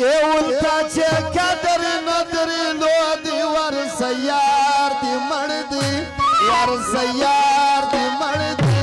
एवढाचे कादर नदरी लोदी वर सयार दी मणदी वर सयार दी मणदी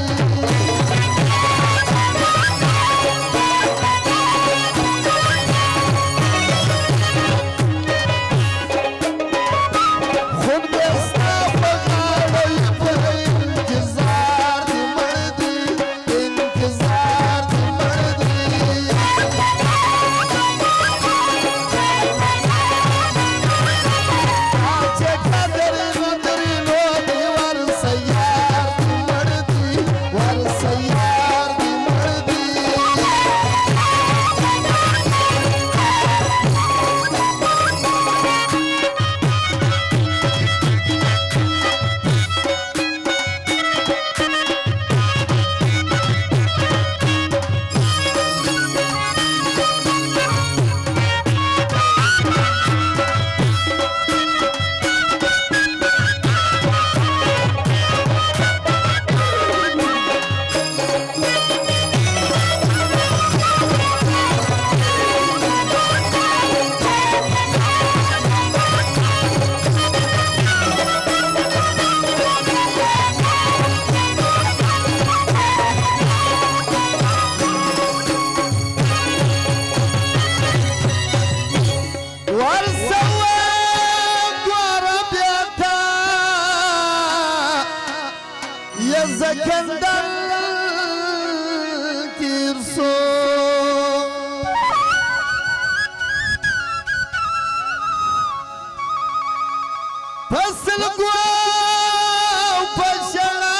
Zakandar kirso fasl gwa pashana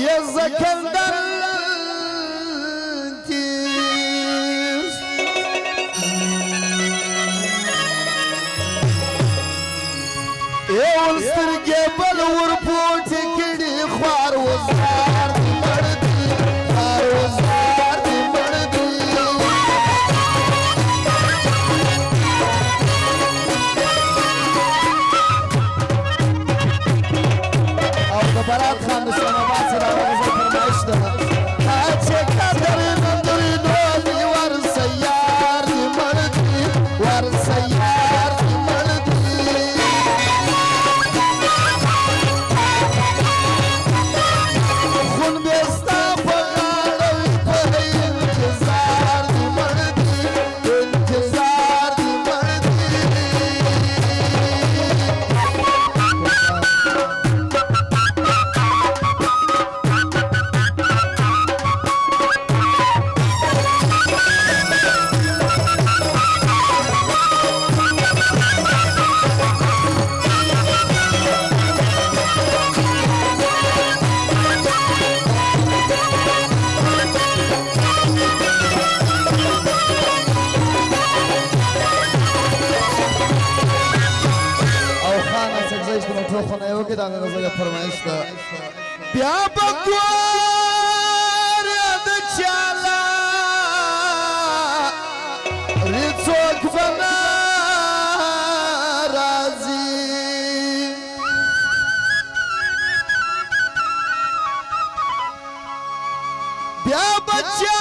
ya zakandar kis eul sirge balur pote kidi khwar wazar di mardi khwar wazar di mardi aur barat khan islamabad se rawaz farmaish da ache kader nandri doli war sayyar di mardi war sayyar di mardi خونه یو کې دا غزل فرمایش ده بیا بګوار د چالا رڅوک فنا رازي بیا بچا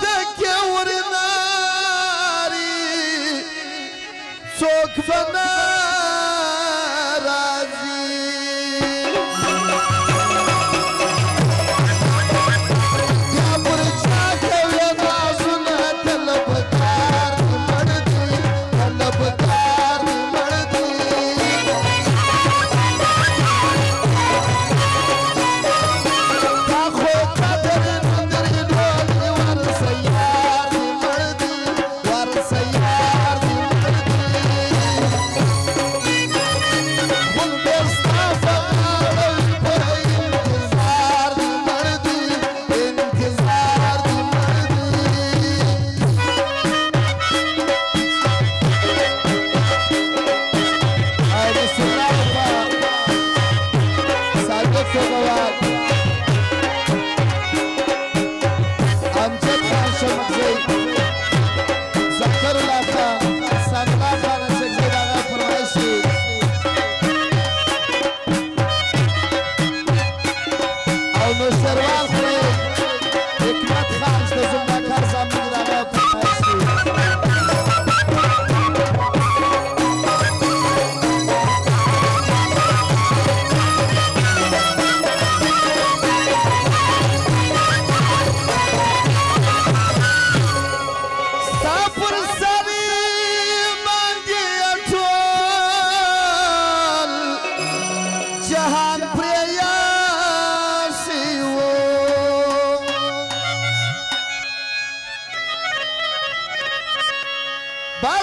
د کور ناري څوک فنا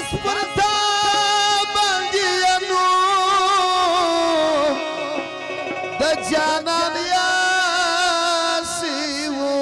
لاس پر تا باندې نو د جانان یا سیو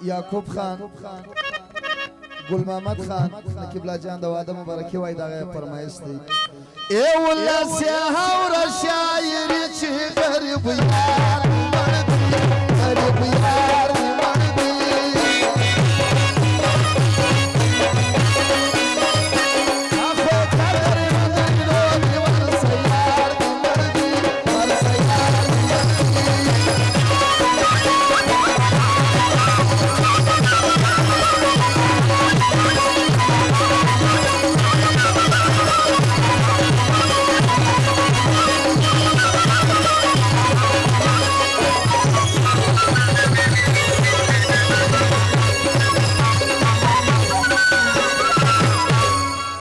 یعقوب خان گل محمد خان قبله جان د واده مبارکي وای دغه فرمایش دی ای ولله سیاحور شاعر چې غریب یار غریب یار